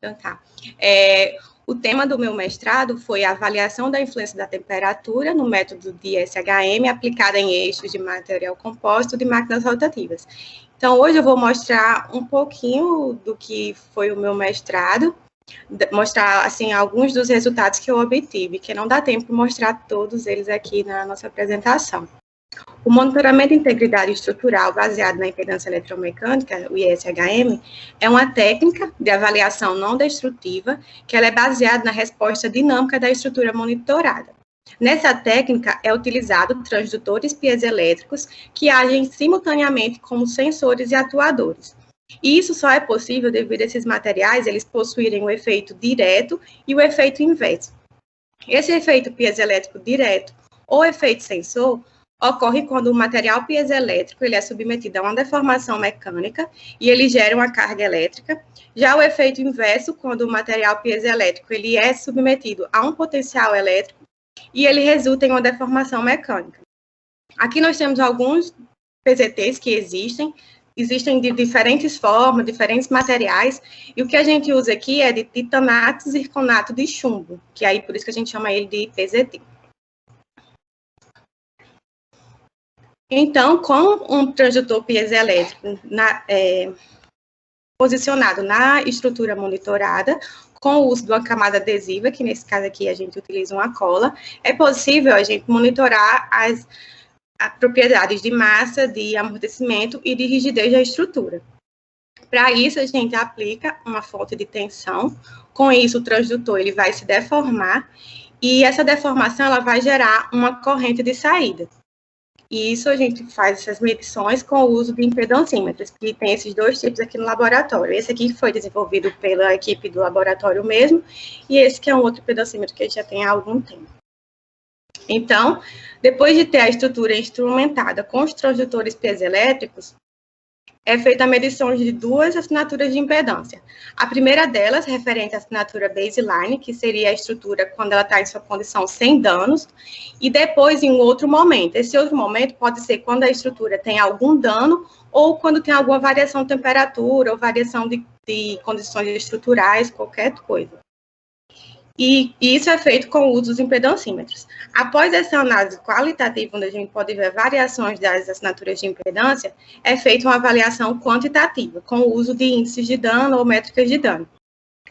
Então, tá. O tema do meu mestrado foi a avaliação da influência da temperatura no método de SHM aplicada em eixos de material composto de máquinas rotativas. Então, hoje eu vou mostrar um pouquinho do que foi o meu mestrado, mostrar, assim, alguns dos resultados que eu obtive, que não dá tempo de mostrar todos eles aqui na nossa apresentação. O monitoramento de integridade estrutural baseado na impedância eletromecânica, o ISHM, é uma técnica de avaliação não destrutiva que ela é baseada na resposta dinâmica da estrutura monitorada. Nessa técnica, é utilizado transdutores piezoelétricos que agem simultaneamente como sensores e atuadores. E isso só é possível devido a esses materiais eles possuírem o efeito direto e o efeito inverso. Esse efeito piezoelétrico direto ou efeito sensor ocorre quando o material piezoelétrico ele é submetido a uma deformação mecânica e ele gera uma carga elétrica. Já o efeito inverso, quando o material piezoelétrico ele é submetido a um potencial elétrico e ele resulta em uma deformação mecânica. Aqui nós temos alguns PZTs que existem de diferentes formas, diferentes materiais, e o que a gente usa aqui é de titanato e zirconato de chumbo, que aí por isso que a gente chama ele de PZT. Então, com um transdutor piezoelétrico posicionado na estrutura monitorada, com o uso de uma camada adesiva, que nesse caso aqui a gente utiliza uma cola, é possível a gente monitorar as propriedades de massa, de amortecimento e de rigidez da estrutura. Para isso, a gente aplica uma fonte de tensão, com isso o transdutor ele vai se deformar, e essa deformação ela vai gerar uma corrente de saída. E isso a gente faz essas medições com o uso de impedancímetros, que tem esses dois tipos aqui no laboratório. Esse aqui foi desenvolvido pela equipe do laboratório mesmo, e esse que é um outro impedancímetro que a gente já tem há algum tempo. Então, depois de ter a estrutura instrumentada com os transdutores piezoelétricos, é feita a medição de duas assinaturas de impedância. A primeira delas, referente à assinatura baseline, que seria a estrutura quando ela está em sua condição sem danos, e depois em um outro momento. Esse outro momento pode ser quando a estrutura tem algum dano ou quando tem alguma variação de temperatura ou variação de condições estruturais, qualquer coisa. E isso é feito com o uso dos impedancímetros. Após essa análise qualitativa, onde a gente pode ver variações das assinaturas de impedância, é feita uma avaliação quantitativa, com o uso de índices de dano ou métricas de dano.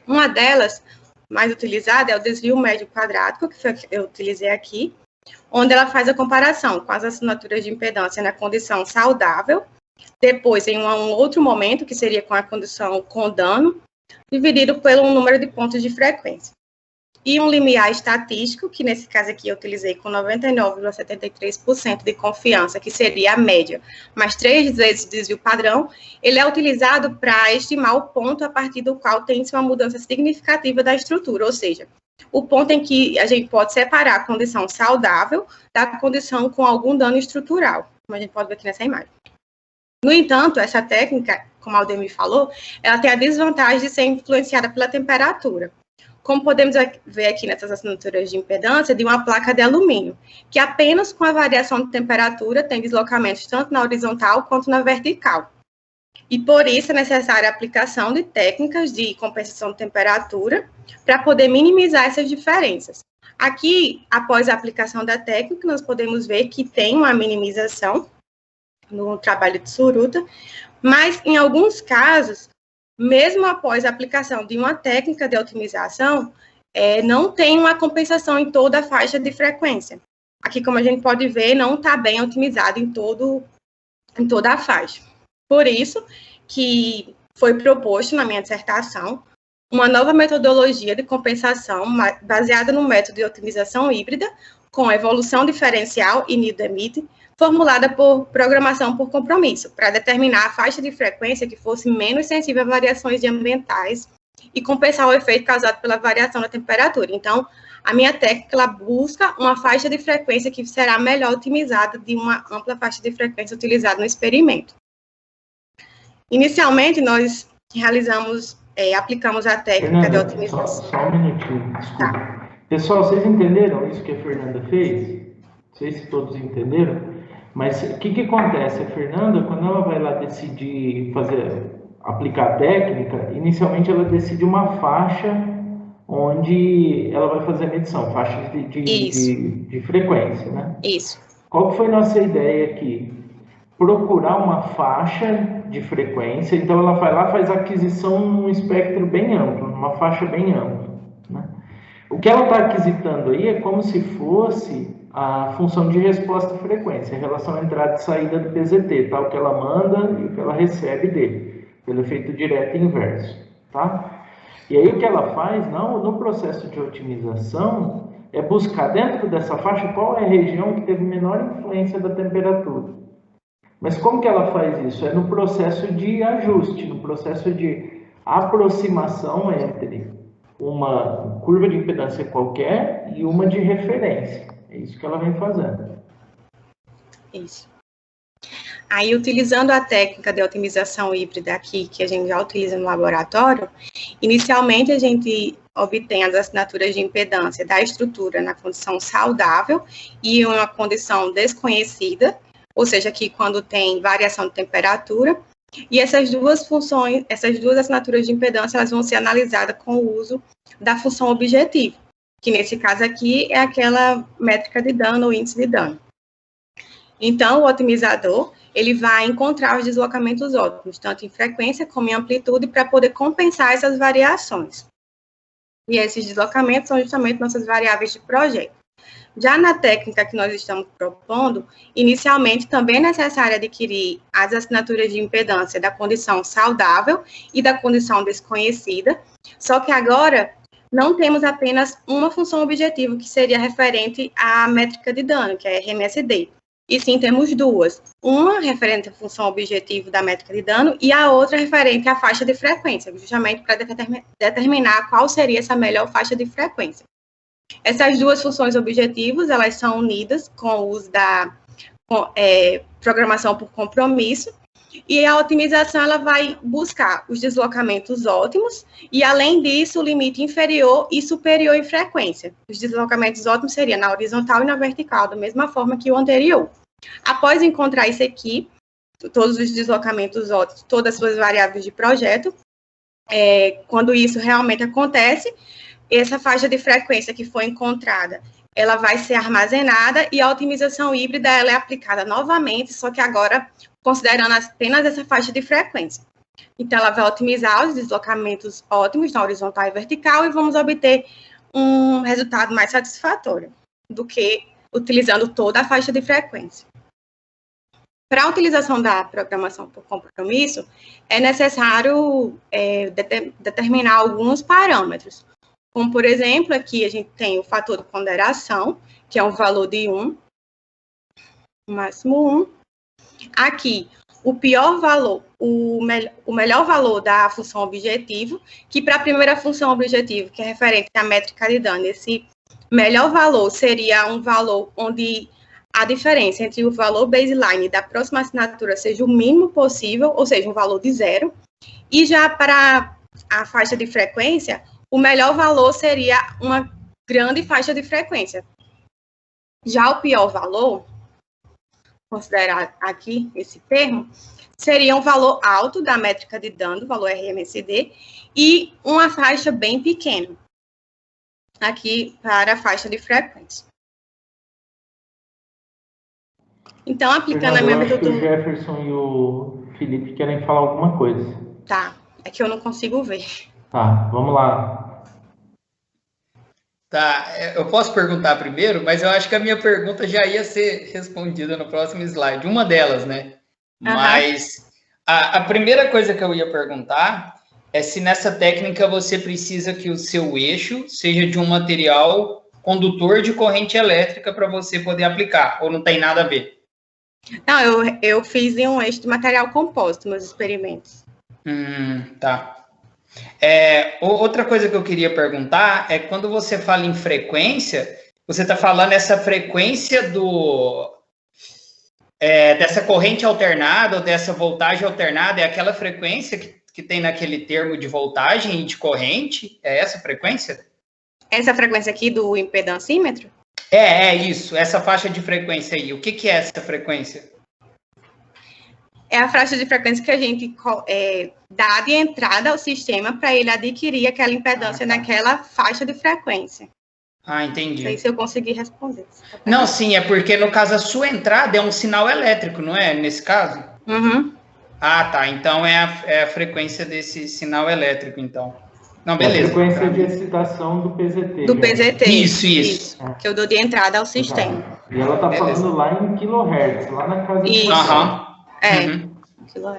Uma delas, mais utilizada, é o desvio médio quadrático, que foi que eu utilizei aqui, onde ela faz a comparação com as assinaturas de impedância na condição saudável, depois em um outro momento, que seria com a condição com dano, dividido pelo número de pontos de frequência. E um limiar estatístico, que nesse caso aqui eu utilizei com 99,73% de confiança, que seria a média, mais 3 vezes o desvio padrão, ele é utilizado para estimar o ponto a partir do qual tem-se uma mudança significativa da estrutura, ou seja, o ponto em que a gente pode separar a condição saudável da condição com algum dano estrutural, como a gente pode ver aqui nessa imagem. No entanto, essa técnica, como a Aldemir falou, ela tem a desvantagem de ser influenciada pela temperatura. Como podemos ver aqui nessas assinaturas de impedância, de uma placa de alumínio, que apenas com a variação de temperatura tem deslocamentos tanto na horizontal quanto na vertical. E por isso é necessária a aplicação de técnicas de compensação de temperatura para poder minimizar essas diferenças. Aqui, após a aplicação da técnica, nós podemos ver que tem uma minimização no trabalho de Tsuruta, mas em alguns casos, mesmo após a aplicação de uma técnica de otimização, não tem uma compensação em toda a faixa de frequência. Aqui, como a gente pode ver, não está bem otimizado em toda a faixa. Por isso que foi proposto na minha dissertação uma nova metodologia de compensação baseada no método de otimização híbrida, com evolução diferencial e need-limit, formulada por programação por compromisso, para determinar a faixa de frequência que fosse menos sensível a variações de ambientais e compensar o efeito causado pela variação da temperatura. Então, a minha técnica ela busca uma faixa de frequência que será melhor otimizada de uma ampla faixa de frequência utilizada no experimento. Inicialmente, nós aplicamos a técnica de otimização. Só um minutinho, desculpa. Tá. Pessoal, vocês entenderam isso que a Fernanda fez? Não sei se todos entenderam. Mas o que acontece? A Fernanda, quando ela vai lá decidir fazer aplicar a técnica, inicialmente ela decide uma faixa onde ela vai fazer a medição, faixas de frequência, né? Isso. Qual que foi a nossa ideia aqui? Procurar uma faixa de frequência, então ela vai lá, faz a aquisição num espectro bem amplo, numa faixa bem ampla, né? O que ela está aquisitando aí é como se fosse a função de resposta à frequência, a relação entrada e saída do PZT, tá? O que ela manda e o que ela recebe dele, pelo efeito direto e inverso, tá? E aí o que ela faz, no processo de otimização, é buscar dentro dessa faixa qual é a região que teve menor influência da temperatura. Mas como que ela faz isso? É no processo de ajuste, no processo de aproximação entre uma curva de impedância qualquer e uma de referência. É isso que ela vem fazendo. Isso. Aí, utilizando a técnica de otimização híbrida aqui, que a gente já utiliza no laboratório, inicialmente a gente obtém as assinaturas de impedância da estrutura na condição saudável e uma condição desconhecida, ou seja, aqui quando tem variação de temperatura, e essas duas funções, essas duas assinaturas de impedância, elas vão ser analisadas com o uso da função objetivo, que nesse caso aqui é aquela métrica de dano, ou índice de dano. Então, o otimizador, ele vai encontrar os deslocamentos ótimos, tanto em frequência como em amplitude, para poder compensar essas variações. E esses deslocamentos são justamente nossas variáveis de projeto. Já na técnica que nós estamos propondo, inicialmente também é necessário adquirir as assinaturas de impedância da condição saudável e da condição desconhecida, só que agora não temos apenas uma função objetivo, que seria referente à métrica de dano, que é a RMSD. E sim, temos duas. Uma referente à função objetivo da métrica de dano e a outra referente à faixa de frequência, justamente para determinar qual seria essa melhor faixa de frequência. Essas duas funções objetivos, elas são unidas com o uso da programação por compromisso, e a otimização ela vai buscar os deslocamentos ótimos e, além disso, o limite inferior e superior em frequência. Os deslocamentos ótimos seriam na horizontal e na vertical, da mesma forma que o anterior. Após encontrar isso aqui, todos os deslocamentos ótimos, todas as suas variáveis de projeto, quando isso realmente acontece, essa faixa de frequência que foi encontrada, ela vai ser armazenada e a otimização híbrida ela é aplicada novamente, só que agora considerando apenas essa faixa de frequência. Então, ela vai otimizar os deslocamentos ótimos na horizontal e vertical e vamos obter um resultado mais satisfatório do que utilizando toda a faixa de frequência. Para a utilização da programação por compromisso, é necessário determinar alguns parâmetros. Como, por exemplo, aqui a gente tem o fator de ponderação, que é um valor de 1, máximo 1. Aqui, o pior valor, o melhor valor da função objetivo, que para a primeira função objetivo, que é referente à métrica de dano, esse melhor valor seria um valor onde a diferença entre o valor baseline da próxima assinatura seja o mínimo possível, ou seja, um valor de 0. E já para a faixa de frequência, o melhor valor seria uma grande faixa de frequência. Já o pior valor, considerar aqui esse termo, seria um valor alto da métrica de dano, valor RMSD, e uma faixa bem pequena, aqui para a faixa de frequência. Então, aplicando a minha metodologia... O Jefferson e o Felipe querem falar alguma coisa. Tá, é que eu não consigo ver. Tá, vamos lá. Tá, eu posso perguntar primeiro, mas eu acho que a minha pergunta já ia ser respondida no próximo slide. Uma delas, né? Uhum. Mas a primeira coisa que eu ia perguntar é se nessa técnica você precisa que o seu eixo seja de um material condutor de corrente elétrica para você poder aplicar, ou não tem nada a ver? Não, eu fiz em um eixo de material compósito meus experimentos. Tá. Outra coisa que eu queria perguntar é quando você fala em frequência, você está falando essa frequência dessa corrente alternada ou dessa voltagem alternada, é aquela frequência que tem naquele termo de voltagem e de corrente? É essa frequência? Essa frequência aqui do impedancímetro? É isso, essa faixa de frequência aí. O que é essa frequência? é a faixa de frequência que a gente dá de entrada ao sistema para ele adquirir aquela impedância naquela faixa de frequência. Ah, entendi. Não sei se eu consegui responder. Não, sim, é porque no caso a sua entrada é um sinal elétrico, não é? Nesse caso? Uhum. Ah, tá. Então é a frequência desse sinal elétrico, então. Não, beleza. A frequência de excitação do PZT. Do PZT. Isso. Que eu dou de entrada ao sistema. Exato. E ela está falando lá em kilohertz, lá na casa de kilohertz.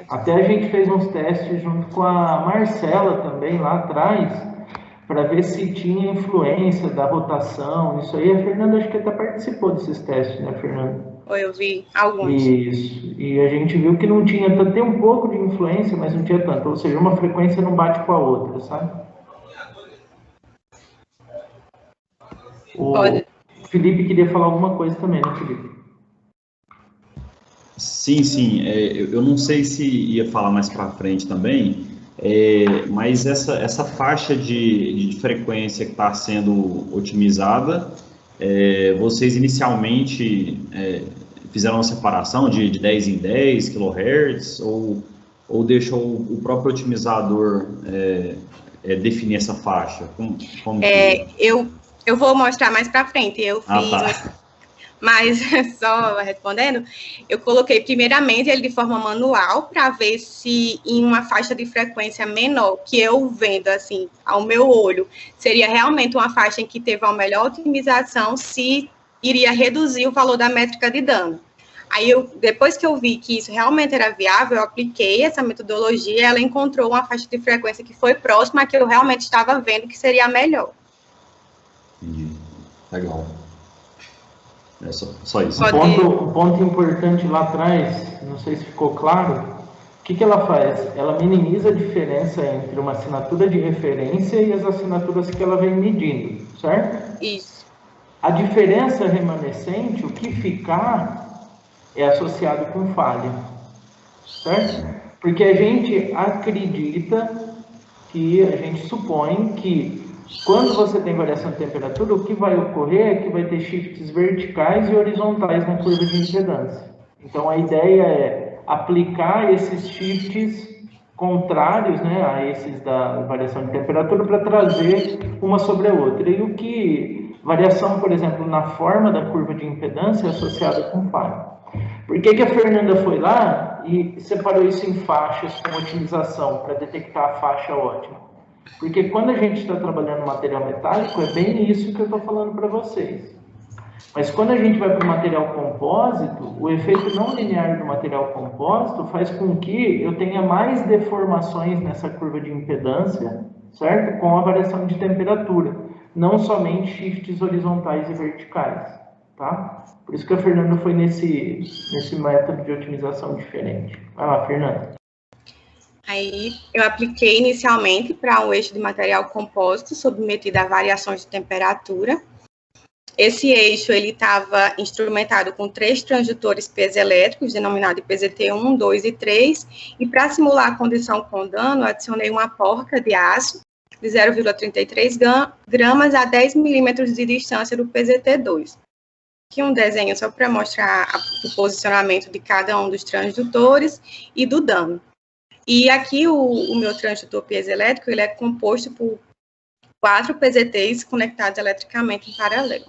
Até a gente fez uns testes junto com a Marcela também, lá atrás, para ver se tinha influência da rotação, isso aí. A Fernanda acho que até participou desses testes, né, Fernanda? Eu vi alguns. Isso, e a gente viu que não tinha tanto, tem um pouco de influência, mas não tinha tanto, ou seja, uma frequência não bate com a outra, sabe? O Felipe queria falar alguma coisa também, né, Felipe? Sim, eu não sei se ia falar mais para frente também, mas essa faixa de frequência que está sendo otimizada, vocês inicialmente fizeram uma separação de 10 em 10 kHz ou deixou o próprio otimizador definir essa faixa? Como eu vou mostrar mais para frente. Eu fiz, tá. Mas só respondendo, eu coloquei primeiramente ele de forma manual para ver se em uma faixa de frequência menor, que eu vendo assim ao meu olho, seria realmente uma faixa em que teve uma melhor otimização, se iria reduzir o valor da métrica de dano. Aí, depois que eu vi que isso realmente era viável, eu apliquei essa metodologia e ela encontrou uma faixa de frequência que foi próxima à que eu realmente estava vendo que seria a melhor. Entendi. Legal. É só isso. Um ponto importante lá atrás, não sei se ficou claro, o que ela faz? Ela minimiza a diferença entre uma assinatura de referência e as assinaturas que ela vem medindo, certo? Isso. A diferença remanescente, o que ficar, é associado com falha, certo? Porque a gente acredita que, a gente supõe que quando você tem variação de temperatura, o que vai ocorrer é que vai ter shifts verticais e horizontais na curva de impedância. Então, a ideia é aplicar esses shifts contrários, né, a esses da variação de temperatura para trazer uma sobre a outra. E o que variação, por exemplo, na forma da curva de impedância é associada com falha. Por que a Fernanda foi lá e separou isso em faixas com otimização para detectar a faixa ótima? Porque quando a gente está trabalhando material metálico, é bem isso que eu estou falando para vocês. Mas quando a gente vai para o material compósito, o efeito não linear do material compósito faz com que eu tenha mais deformações nessa curva de impedância, certo? Com a variação de temperatura, não somente shifts horizontais e verticais, tá? Por isso que a Fernanda foi nesse método de otimização diferente. Vai lá, Fernanda. Aí, eu apliquei inicialmente para um eixo de material compósito submetido a variações de temperatura. Esse eixo, ele estava instrumentado com 3 transdutores piezoelétricos, denominados PZT1, 2 e 3, e para simular a condição com dano, adicionei uma porca de aço de 0,33 gramas a 10 milímetros de distância do PZT2. Aqui um desenho só para mostrar o posicionamento de cada um dos transdutores e do dano. E aqui o meu transdutor piezoelétrico, ele é composto por 4 PZTs conectados eletricamente em paralelo.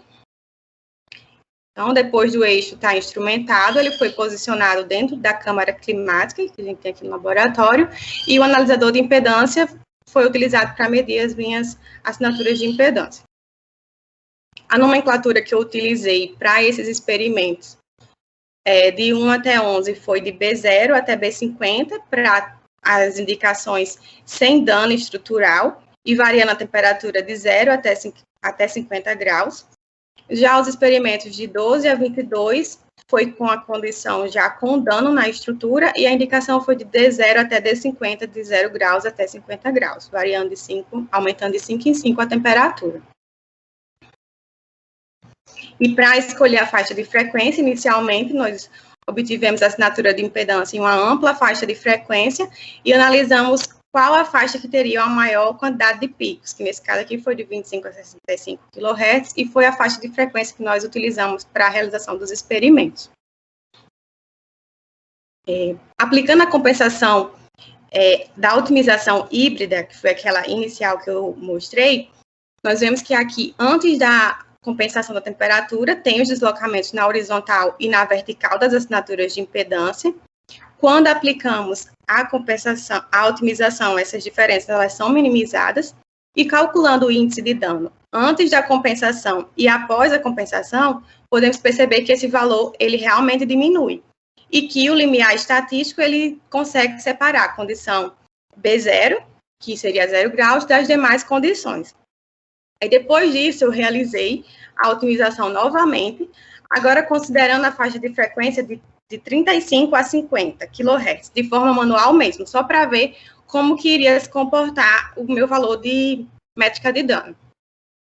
Então, depois do eixo estar instrumentado, ele foi posicionado dentro da câmara climática, que a gente tem aqui no laboratório, e o analisador de impedância foi utilizado para medir as minhas assinaturas de impedância. A nomenclatura que eu utilizei para esses experimentos de 1 até 11 foi de B0 até B50, para as indicações sem dano estrutural, e variando a temperatura de 0 até 50 graus. Já os experimentos de 12 a 22 foi com a condição já com dano na estrutura, e a indicação foi de D0 até D50, de 0 graus até 50 graus, variando de 5, aumentando de 5 em 5 a temperatura. E para escolher a faixa de frequência, inicialmente nós obtivemos a assinatura de impedância em uma ampla faixa de frequência e analisamos qual a faixa que teria a maior quantidade de picos, que nesse caso aqui foi de 25 a 65 kHz, e foi a faixa de frequência que nós utilizamos para a realização dos experimentos. aplicando a compensação da otimização híbrida, que foi aquela inicial que eu mostrei, nós vemos que aqui, antes da compensação da temperatura, tem os deslocamentos na horizontal e na vertical das assinaturas de impedância. Quando aplicamos a compensação, a otimização, essas diferenças elas são minimizadas, e calculando o índice de dano antes da compensação e após a compensação, podemos perceber que esse valor ele realmente diminui, e que o limiar estatístico ele consegue separar a condição B0, que seria 0 graus, das demais condições. Aí, depois disso, eu realizei a otimização novamente, agora considerando a faixa de frequência de 35 a 50 kHz, de forma manual mesmo, só para ver como que iria se comportar o meu valor de métrica de dano.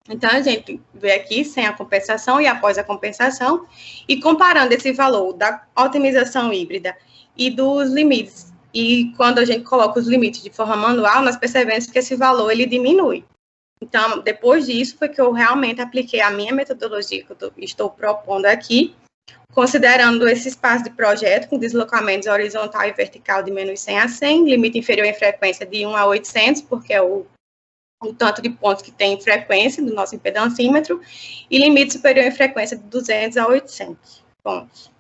Então, a gente vê aqui sem a compensação e após a compensação, e comparando esse valor da otimização híbrida e dos limites, e quando a gente coloca os limites de forma manual, nós percebemos que esse valor ele diminui. Então, depois disso, foi que eu realmente apliquei a minha metodologia que eu estou propondo aqui, considerando esse espaço de projeto com deslocamentos horizontal e vertical de menos 100 a 100, limite inferior em frequência de 1 a 800, porque é o tanto de pontos que tem em frequência do nosso impedancímetro, e limite superior em frequência de 200 a 800 pontos.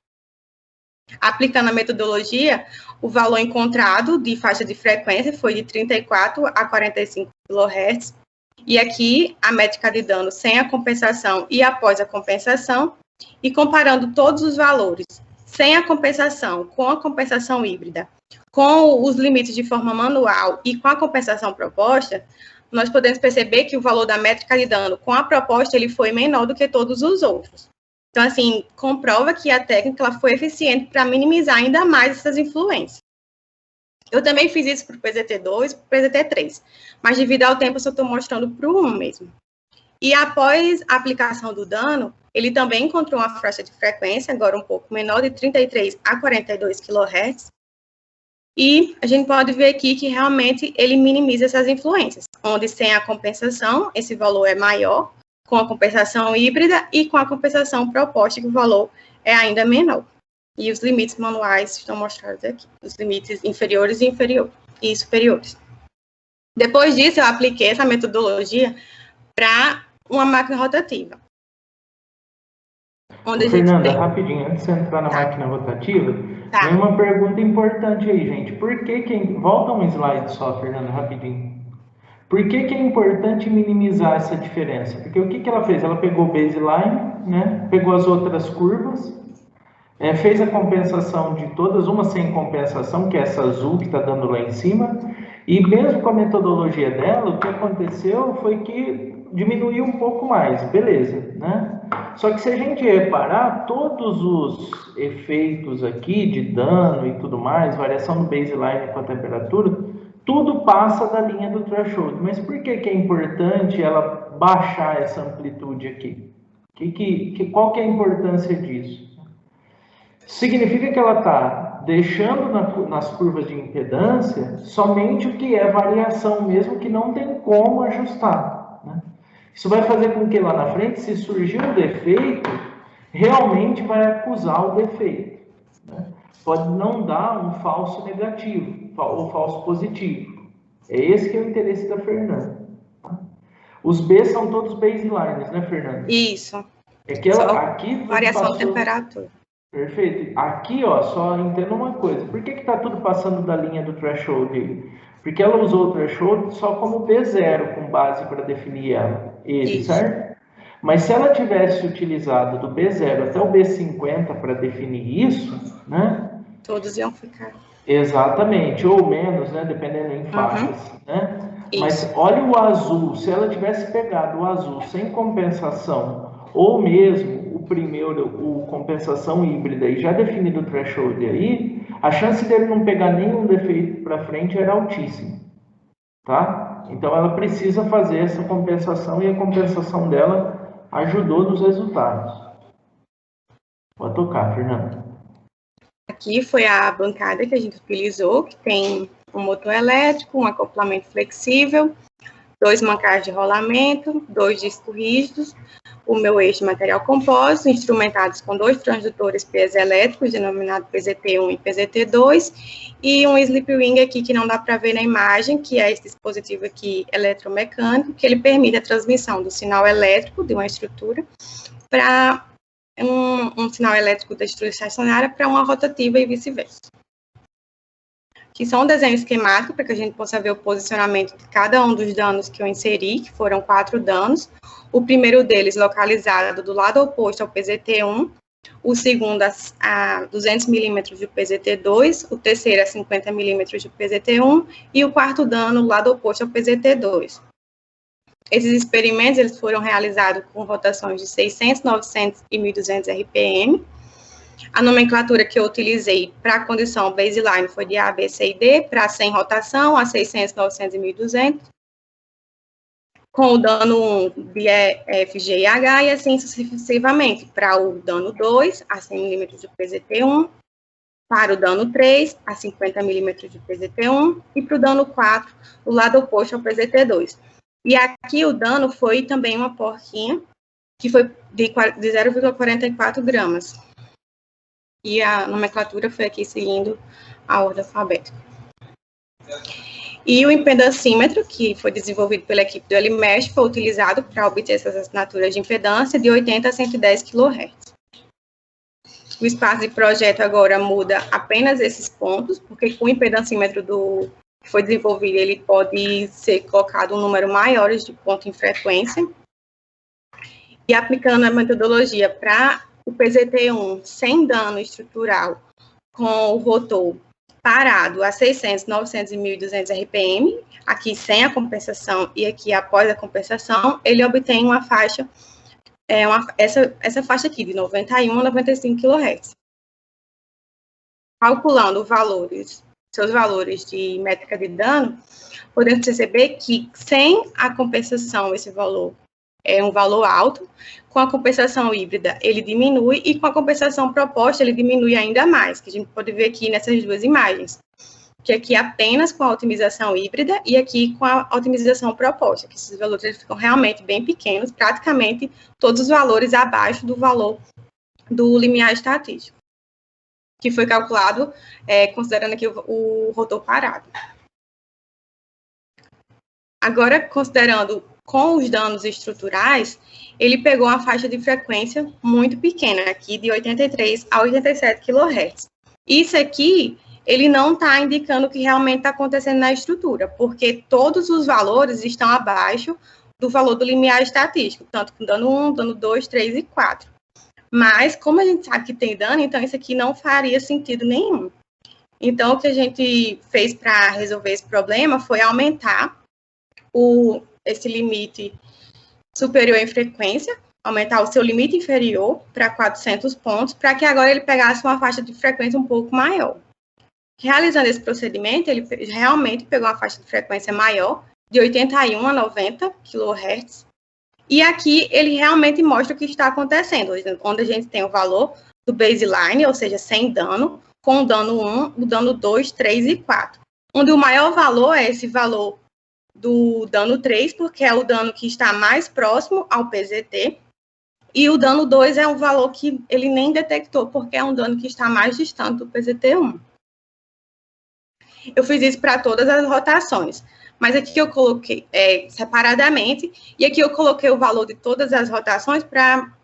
Aplicando a metodologia, o valor encontrado de faixa de frequência foi de 34 a 45 kHz, e aqui a métrica de dano sem a compensação e após a compensação, e comparando todos os valores sem a compensação com a compensação híbrida, com os limites de forma manual e com a compensação proposta, nós podemos perceber que o valor da métrica de dano com a proposta ele foi menor do que todos os outros. Então, assim, comprova que a técnica ela foi eficiente para minimizar ainda mais essas influências. Eu também fiz isso para o PZT2 e para o PZT3, mas devido ao tempo eu só estou mostrando para o 1 mesmo. E após a aplicação do dano, ele também encontrou uma faixa de frequência, agora um pouco menor, de 33 a 42 kHz, e a gente pode ver aqui que realmente ele minimiza essas influências, onde sem a compensação, esse valor é maior, com a compensação híbrida e com a compensação proposta, que o valor é ainda menor. E os limites manuais estão mostrados aqui, os limites inferiores e superiores. Depois disso, eu apliquei essa metodologia para uma máquina rotativa. Fernanda, rapidinho, antes de você entrar na máquina rotativa, tem uma pergunta importante aí, gente. Por que volta um slide só, Fernanda, rapidinho. Por que é importante minimizar essa diferença? Porque o que ela fez? Ela pegou o baseline, né? Pegou as outras curvas, fez a compensação de todas, uma sem compensação, que é essa azul que está dando lá em cima, e mesmo com a metodologia dela, o que aconteceu foi que diminuiu um pouco mais, beleza, né? Só que se a gente reparar, todos os efeitos aqui de dano e tudo mais, variação do baseline com a temperatura, tudo passa da linha do threshold. Mas por que é importante ela baixar essa amplitude aqui? Qual que é a importância disso? Significa que ela está deixando nas curvas de impedância somente o que é variação mesmo, que não tem como ajustar, né? Isso vai fazer com que lá na frente, se surgir um defeito, realmente vai acusar o defeito, né? Pode não dar um falso negativo ou falso positivo. É esse que é o interesse da Fernanda. Os B são todos baselines, né, Fernanda? Isso. É que ela, aqui variação de temperatura. Perfeito. Aqui, ó, só entenda uma coisa. Por que está tudo passando da linha do threshold? Porque ela usou o threshold só como B0 com base para definir ele, certo? Mas se ela tivesse utilizado do B0 até o B50 para definir isso, né? Todos iam ficar. Exatamente, ou menos, né? Dependendo em faixas, né? Isso. Mas olha o azul, se ela tivesse pegado o azul sem compensação, ou mesmo o primeiro, compensação híbrida e já definido o threshold aí, a chance dele não pegar nenhum defeito para frente era altíssima, tá? Então ela precisa fazer essa compensação e a compensação dela ajudou nos resultados. Pode tocar, Fernanda. Aqui foi a bancada que a gente utilizou, que tem um motor elétrico, um acoplamento flexível, 2 mancais de rolamento, 2 discos rígidos, o meu eixo de material compósito, instrumentados com 2 transdutores piezoelétricos, denominado PZT1 e PZT2, e um slip ring aqui que não dá para ver na imagem, que é esse dispositivo aqui eletromecânico, que ele permite a transmissão do sinal elétrico de uma estrutura para um sinal elétrico da estrutura estacionária para uma rotativa e vice-versa. Que são um desenho esquemático para que a gente possa ver o posicionamento de cada um dos danos que eu inseri, que foram 4 danos. O primeiro deles localizado do lado oposto ao PZT1, o segundo a 200 milímetros de PZT2, o terceiro a 50 milímetros de PZT1 e o quarto dano do lado oposto ao PZT2. Esses experimentos eles foram realizados com rotações de 600, 900 e 1.200 RPM. A nomenclatura que eu utilizei para a condição baseline foi de A, B, C e D, para sem rotação, a 600, 900 e 1.200, com o dano 1 de F, G e H, e assim sucessivamente, para o dano 2, a 100 milímetros de PZT1, para o dano 3, a 50 milímetros de PZT1, e para o dano 4, o lado oposto ao PZT2. E aqui o dano foi também uma porquinha, que foi de 0,44 gramas. E a nomenclatura foi aqui seguindo a ordem alfabética. E o impedancímetro, que foi desenvolvido pela equipe do LMES, foi utilizado para obter essas assinaturas de impedância de 80 a 110 kHz. O espaço de projeto agora muda apenas esses pontos, porque com o impedancímetro que foi desenvolvido, ele pode ser colocado um número maior de pontos em frequência. E aplicando a metodologia para o PZT1 sem dano estrutural, com o rotor parado a 600, 900 e 1.200 RPM, aqui sem a compensação e aqui após a compensação, ele obtém uma faixa, essa faixa aqui, de 91 a 95 kHz. Calculando seus valores de métrica de dano, podemos perceber que sem a compensação, esse valor é um valor alto, com a compensação híbrida ele diminui, e com a compensação proposta ele diminui ainda mais, que a gente pode ver aqui nessas duas imagens, que aqui apenas com a otimização híbrida e aqui com a otimização proposta, que esses valores eles ficam realmente bem pequenos, praticamente todos os valores abaixo do valor do limiar estatístico, que foi calculado considerando aqui o rotor parado. Agora, considerando com os danos estruturais, ele pegou uma faixa de frequência muito pequena, aqui de 83 a 87 kHz. Isso aqui, ele não está indicando o que realmente está acontecendo na estrutura, porque todos os valores estão abaixo do valor do limiar estatístico, tanto com dano 1, dano 2, 3 e 4. Mas, como a gente sabe que tem dano, então isso aqui não faria sentido nenhum. Então, o que a gente fez para resolver esse problema foi aumentar esse limite superior em frequência, aumentar o seu limite inferior para 400 pontos, para que agora ele pegasse uma faixa de frequência um pouco maior. Realizando esse procedimento, ele realmente pegou uma faixa de frequência maior, de 81 a 90 kHz, e aqui ele realmente mostra o que está acontecendo, onde a gente tem o valor do baseline, ou seja, sem dano, com o dano 1, o dano 2, 3 e 4, onde o maior valor é esse valor do dano 3, porque é o dano que está mais próximo ao PZT, e o dano 2 é um valor que ele nem detectou, porque é um dano que está mais distante do PZT1. Eu fiz isso para todas as rotações, mas aqui eu coloquei separadamente, e aqui eu coloquei o valor de todas as rotações para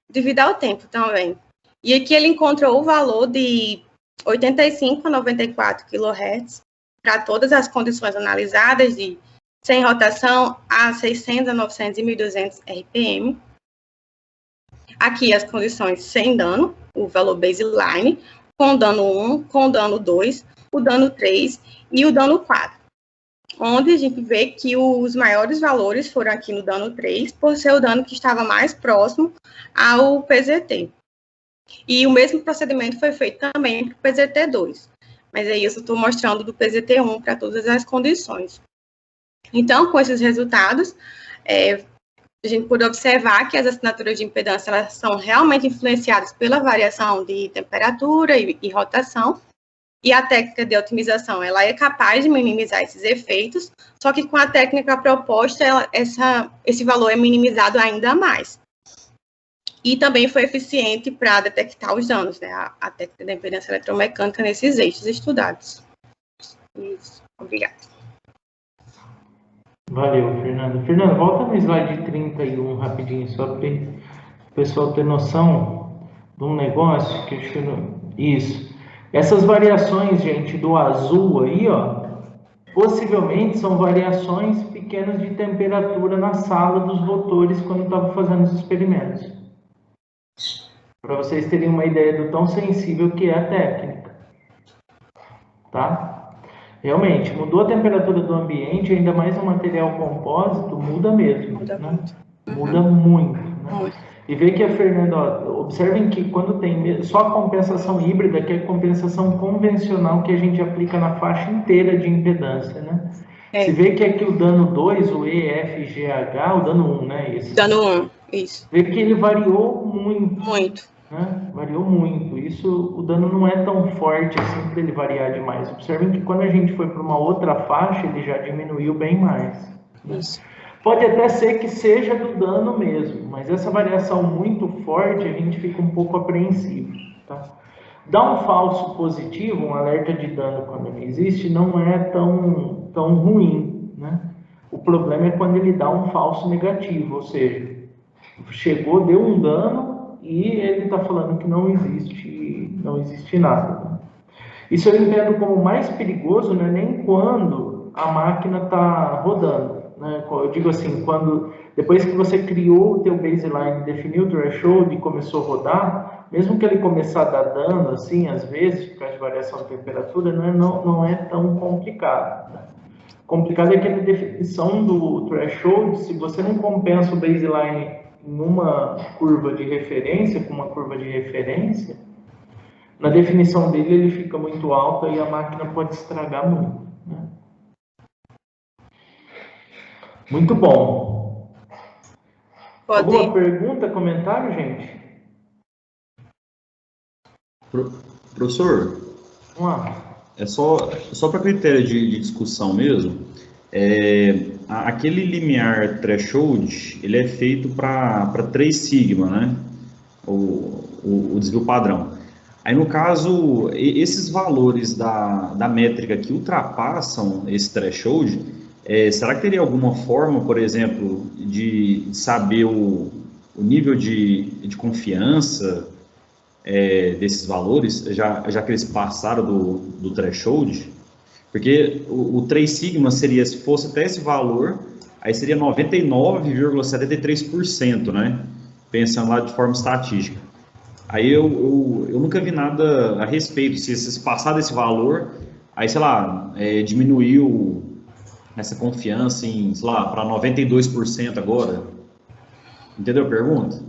dividir o tempo também. E aqui ele encontrou o valor de 85 a 94 kHz para todas as condições analisadas, de sem rotação a 600 a 900 e 1.200 RPM. Aqui as condições sem dano, o valor baseline, com dano 1, com dano 2, o dano 3 e o dano 4. Onde a gente vê que os maiores valores foram aqui no dano 3, por ser o dano que estava mais próximo ao PZT. E o mesmo procedimento foi feito também para o PZT2. Mas aí eu estou mostrando do PZT1 para todas as condições. Então, com esses resultados, a gente pode observar que as assinaturas de impedância elas são realmente influenciadas pela variação de temperatura e rotação, e a técnica de otimização ela é capaz de minimizar esses efeitos, só que com a técnica proposta, esse valor é minimizado ainda mais. e também foi eficiente para detectar os danos, né, a técnica da impedância eletromecânica nesses eixos estudados. Isso, obrigada. Valeu, Fernando. Fernando, volta no slide 31 rapidinho, só para o pessoal ter noção de um negócio que acho que não... Isso. Essas variações, gente, do azul aí, ó, possivelmente são variações pequenas de temperatura na sala dos rotores quando estava fazendo os experimentos. Para vocês terem uma ideia do tão sensível que é a técnica. Tá? Realmente, mudou a temperatura do ambiente, ainda mais um material compósito, muda mesmo. Muda né? muito. Muda muito. Né? E vê que a Fernanda, ó, observem que quando tem só a compensação híbrida, que é a compensação convencional que a gente aplica na faixa inteira de impedância, né? Se vê que aqui o dano 2, o EFGH, o dano 1, né? Esse, dano 1, isso. Vê que ele variou muito. Muito. Né? Variou muito. Isso, o dano não é tão forte assim para ele variar demais. Observem que quando a gente foi para uma outra faixa, ele já diminuiu bem mais. Né? Isso. Pode até ser que seja do dano mesmo, mas essa variação muito forte a gente fica um pouco apreensivo. Tá? Dar um falso positivo, um alerta de dano quando ele existe, não é tão ruim. Né? O problema é quando ele dá um falso negativo, ou seja, chegou, deu um dano e ele está falando que não existe nada. Né? Isso eu entendo como mais perigoso, né? Nem quando a máquina está rodando. Né? Eu digo assim, depois que você criou o teu baseline, definiu o threshold e começou a rodar, mesmo que ele começar a dar dano, assim, às vezes, por causa de variação de temperatura, não é tão complicado. Né? Complicado é que a definição do threshold, se você não compensa o baseline em uma curva de referência, com uma curva de referência, na definição dele ele fica muito alto e a máquina pode estragar muito. Né? Muito bom. Alguma pergunta, comentário, gente? Professor, vamos lá. É só para critério de discussão mesmo, aquele limiar threshold, ele é feito para 3 sigma, né? O desvio padrão. Aí, no caso, esses valores da métrica que ultrapassam esse threshold, será que teria alguma forma, por exemplo, de saber o nível de confiança desses valores, já que eles passaram do threshold? Porque o 3 sigma seria, se fosse até esse valor, aí seria 99,73%, né? Pensando lá de forma estatística. Aí eu nunca vi nada a respeito, se passar desse valor, aí, sei lá, diminuiu essa confiança em, sei lá, para 92% agora. Entendeu a pergunta?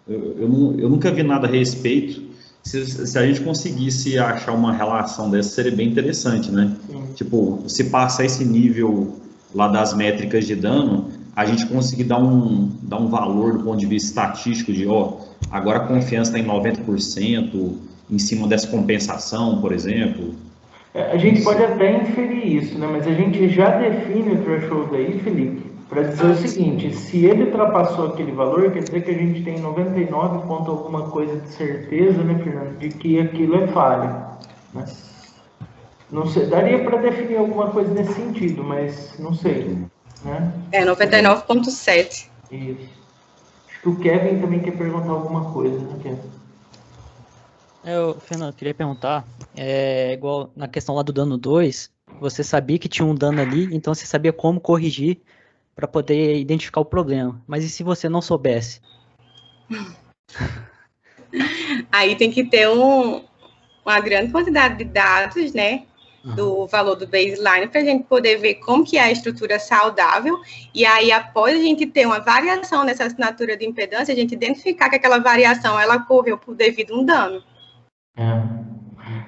Eu nunca vi nada a respeito. Se a gente conseguisse achar uma relação dessa, seria bem interessante, né? Tipo, se passar esse nível lá das métricas de dano, a gente conseguir dar um valor do ponto de vista estatístico de, agora a confiança está em 90% em cima dessa compensação, por exemplo. A gente pode até inferir isso, né? Mas a gente já define o threshold aí, Felipe, para dizer o seguinte: se ele ultrapassou aquele valor, quer dizer que a gente tem 99 ponto alguma coisa de certeza, né, Fernando, de que aquilo é falha. Né? Não sei, daria para definir alguma coisa nesse sentido, mas não sei. Né? 99,7. Isso. Acho que o Kevin também quer perguntar alguma coisa, né, Kevin? Fernando, queria perguntar, igual na questão lá do dano 2, você sabia que tinha um dano ali, então você sabia como corrigir para poder identificar o problema. Mas e se você não soubesse? Aí tem que ter uma grande quantidade de dados, né, do valor do baseline, para a gente poder ver como que é a estrutura saudável, e aí após a gente ter uma variação nessa assinatura de impedância, a gente identificar que aquela variação, ela ocorreu por devido a um dano.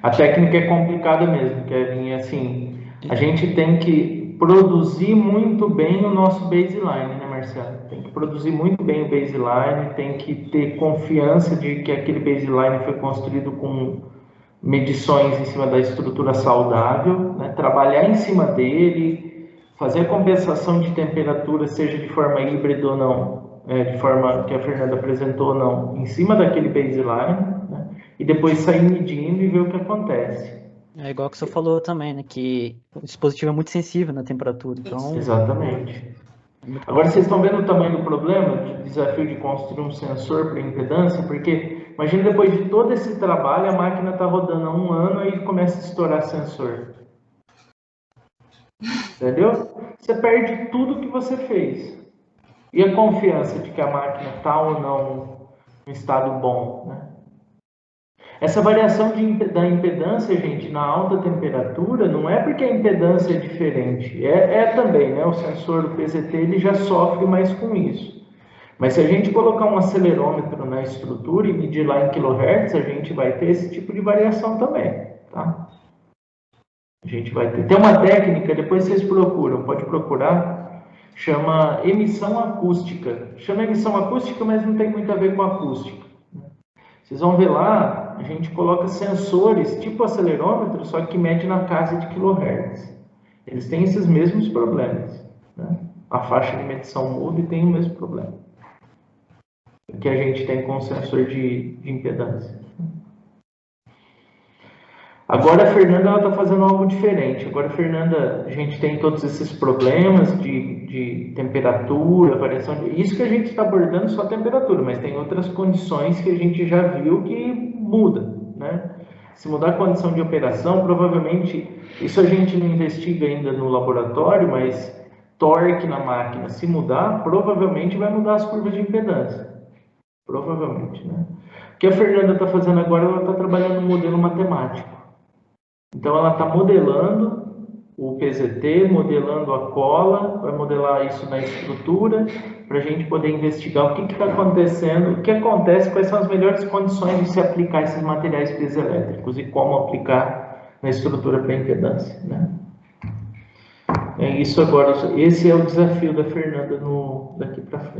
A técnica é complicada mesmo, Kevin, assim, a gente tem que produzir muito bem o nosso baseline, né, Marcelo? Tem que produzir muito bem o baseline, tem que ter confiança de que aquele baseline foi construído com medições em cima da estrutura saudável, né? Trabalhar em cima dele, fazer a compensação de temperatura, seja de forma híbrida ou não, de forma que a Fernanda apresentou ou não, em cima daquele baseline, né? E depois sair medindo e ver o que acontece. É igual que você falou também, né? Que o dispositivo é muito sensível na temperatura. Então, Exatamente. é muito Agora, bom. vocês estão vendo o tamanho do problema, do desafio de construir um sensor para impedância? Porque, imagina, depois de todo esse trabalho, a máquina está rodando há 1 ano e começa a estourar sensor. Entendeu? Você perde tudo que você fez. E a confiança de que a máquina está ou não em estado bom, né? Essa variação da impedância, gente, na alta temperatura, não é porque a impedância é diferente. É também, né? O sensor do PZT ele já sofre mais com isso. Mas se a gente colocar um acelerômetro na estrutura e medir lá em kHz, a gente vai ter esse tipo de variação também, tá? A gente vai ter. Tem uma técnica, depois vocês procuram, pode procurar, chama emissão acústica. Chama emissão acústica, mas não tem muito a ver com acústica. Vocês vão ver lá, a gente coloca sensores, tipo acelerômetro, só que mede na casa de kHz. Eles têm esses mesmos problemas, né? A faixa de medição muda e tem o mesmo problema que a gente tem com o sensor de impedância. Agora a Fernanda está fazendo algo diferente. Agora a Fernanda, a gente tem todos esses problemas de temperatura, variação de... Isso que a gente está abordando só a temperatura, mas tem outras condições que a gente já viu que muda, né? Se mudar a condição de operação, provavelmente, isso a gente não investiga ainda no laboratório, mas torque na máquina, se mudar, provavelmente vai mudar as curvas de impedância. Provavelmente, né? O que a Fernanda está fazendo agora, ela está trabalhando no modelo matemático. Então, ela está modelando o PZT, modelando a cola, vai modelar isso na estrutura, para a gente poder investigar o que está acontecendo, o que acontece, quais são as melhores condições de se aplicar esses materiais piezoelétricos e como aplicar na estrutura para impedância, né? É isso agora, esse é o desafio da Fernanda daqui para frente.